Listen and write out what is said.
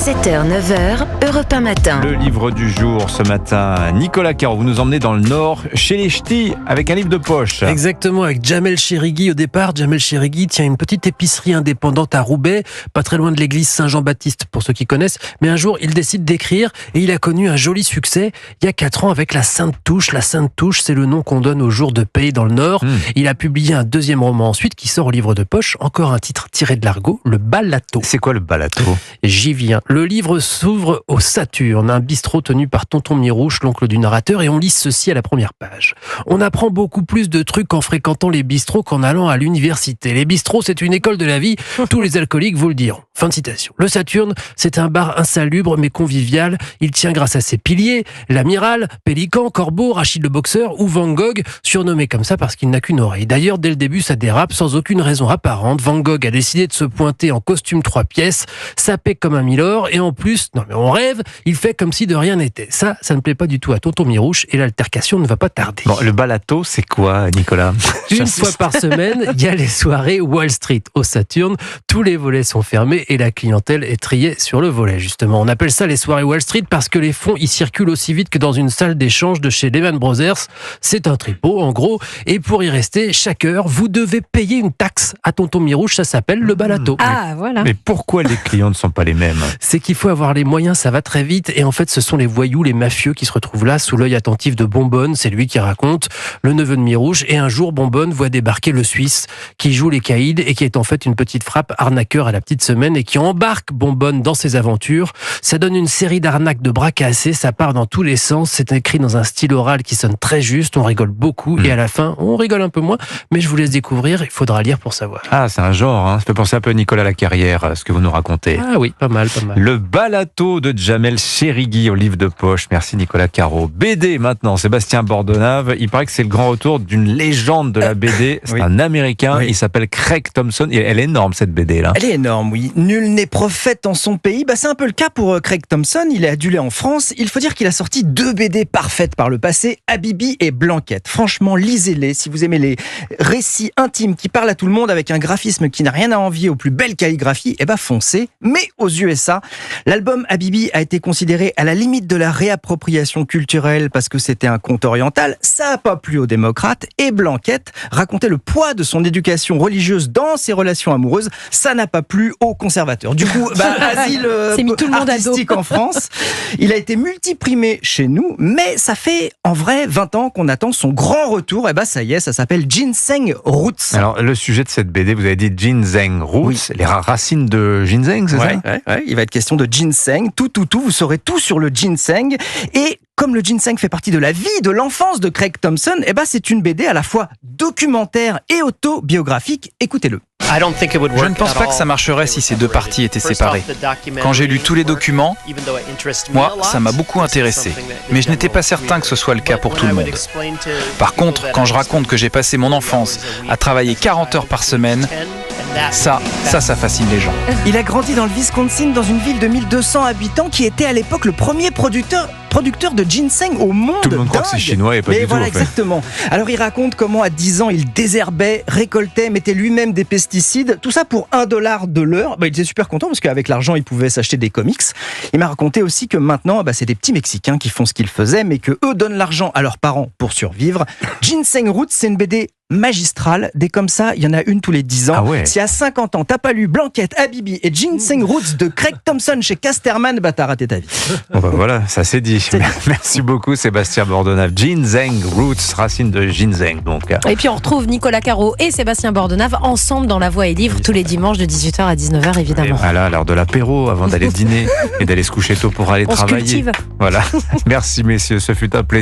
7h, 9h, Europe 1 matin. Le livre du jour ce matin, Nicolas Caro, vous nous emmenez dans le Nord, chez les Ch'tis, avec un livre de poche. Exactement, avec Jamel Cherigui au départ. Jamel Cherigui tient une petite épicerie indépendante à Roubaix, pas très loin de l'église Saint-Jean-Baptiste, pour ceux qui connaissent. Mais un jour, il décide d'écrire et il a connu un joli succès il y a 4 ans avec La Sainte Touche. La Sainte Touche, c'est le nom qu'on donne aux jours de paix dans le Nord. Il a publié un deuxième roman ensuite qui sort au livre de poche, encore un titre tiré de l'argot, Le Balato. C'est quoi le balato ? J'y viens. Le livre s'ouvre au Saturne, un bistrot tenu par Tonton Mirouche, l'oncle du narrateur, et on lit ceci à la première page. On apprend beaucoup plus de trucs en fréquentant les bistrots qu'en allant à l'université. Les bistrots, c'est une école de la vie, tous les alcooliques vous le diront. Fin de citation. Le Saturne, c'est un bar insalubre mais convivial. Il tient grâce à ses piliers, l'amiral, Pélican, Corbeau, Rachid le boxeur ou Van Gogh, surnommé comme ça parce qu'il n'a qu'une oreille. D'ailleurs, dès le début, ça dérape sans aucune raison apparente. Van Gogh a décidé de se pointer en costume 3 pièces, sapé comme un milord, et en plus, non mais on rêve, il fait comme si de rien n'était. Ça ne plaît pas du tout à Tonton Mirouche et l'altercation ne va pas tarder. Bon, le balato, c'est quoi, Nicolas ? Une fois par semaine, il y a les soirées Wall Street au Saturne. Tous les volets sont fermés et la clientèle est triée sur le volet, justement. On appelle ça les soirées Wall Street parce que les fonds y circulent aussi vite que dans une salle d'échange de chez Lehman Brothers. C'est un tripot, en gros. Et pour y rester, chaque heure, vous devez payer une taxe à Tonton Mirouche. Ça s'appelle le balato. Ah, voilà. Mais pourquoi les clients ne sont pas les mêmes ? C'est qu'il faut avoir les moyens, ça va très vite. Et en fait, ce sont les voyous, les mafieux qui se retrouvent là, sous l'œil attentif de Bonbonne. C'est lui qui raconte, le neveu de Mirouche. Et un jour, Bonbonne voit débarquer le Suisse qui joue les caïds et qui est en fait une petite frappe arnaqueur à la petite semaine et qui embarque Bonbonne dans ses aventures. Ça donne une série d'arnaques de bras cassés. Ça part dans tous les sens. C'est écrit dans un style oral qui sonne très juste. On rigole beaucoup. Et à la fin, on rigole un peu moins. Mais je vous laisse découvrir. Il faudra lire pour savoir. Ah, c'est un genre, hein. Ça fait penser un peu à Nicolas Lacarrière, ce que vous nous racontez. Ah oui, pas mal, pas mal. Le balato de Jamel Cherigui au livre de poche. Merci Nicolas Caro. BD maintenant, Sébastien Bordenave. Il paraît que c'est le grand retour d'une légende de la BD. C'est un Américain. Oui. Il s'appelle Craig Thompson. Elle est énorme cette BD là. Elle est énorme, oui. Nul n'est prophète en son pays. C'est un peu le cas pour Craig Thompson. Il est adulé en France. Il faut dire qu'il a sorti 2 BD parfaites par le passé, Habibi et Blanquette. Franchement, lisez-les si vous aimez les récits intimes qui parlent à tout le monde avec un graphisme qui n'a rien à envier aux plus belles calligraphies. Foncez. Mais aux USA, l'album Habibi a été considéré à la limite de la réappropriation culturelle parce que c'était un conte oriental. Ça n'a pas plu aux démocrates. Et Blanquette racontait le poids de son éducation religieuse dans ses relations amoureuses. Ça n'a pas plu aux conservateurs. Du coup, asile artistique en France. Il a été multiprimé chez nous, mais ça fait en vrai 20 ans qu'on attend son grand retour. Ça y est, ça s'appelle Ginseng Roots. Alors, le sujet de cette BD, vous avez dit Ginseng Roots, oui. Les racines de ginseng, c'est ça ? Ouais. Il va être question de ginseng. Tout. Vous saurez tout sur le ginseng. Et comme le ginseng fait partie de la vie, de l'enfance de Craig Thompson, c'est une BD à la fois documentaire et autobiographique. Écoutez-le. Je ne pense pas que ça marcherait si ces 2 parties étaient séparées. Quand j'ai lu tous les documents, moi, ça m'a beaucoup intéressé. Mais je n'étais pas certain que ce soit le cas pour tout le monde. Par contre, quand je raconte que j'ai passé mon enfance à travailler 40 heures par semaine, ça fascine les gens. Il a grandi dans le Wisconsin, dans une ville de 1200 habitants qui était à l'époque le premier producteur de ginseng au monde. Tout le monde croit que c'est chinois et pas du tout. Voilà, exactement. Alors il raconte comment à 10 ans il désherbait, récoltait, mettait lui-même des pesticides, tout ça pour $1 de l'heure. Il était super content parce qu'avec l'argent il pouvait s'acheter des comics. Il m'a raconté aussi que maintenant c'est des petits Mexicains qui font ce qu'ils faisaient, mais que eux donnent l'argent à leurs parents pour survivre. Ginseng Roots, c'est une BD magistrale. Des comme ça, il y en a une tous les 10 ans. Ah ouais. Si à 50 ans, t'as pas lu Blanquette, Habibi et Ginseng Roots de Craig Thompson chez Casterman, t'as raté ta vie. Voilà, ça c'est dit. Merci beaucoup Sébastien Bordenave. Ginseng Roots, racine de ginseng donc. Et puis on retrouve Nicolas Caro et Sébastien Bordenave ensemble dans La Voix et Livre tous les dimanches de 18h à 19h évidemment. Et voilà, l'heure de l'apéro avant d'aller dîner et d'aller se coucher tôt pour aller travailler. Se cultive. Voilà. Merci messieurs, ce fut un plaisir.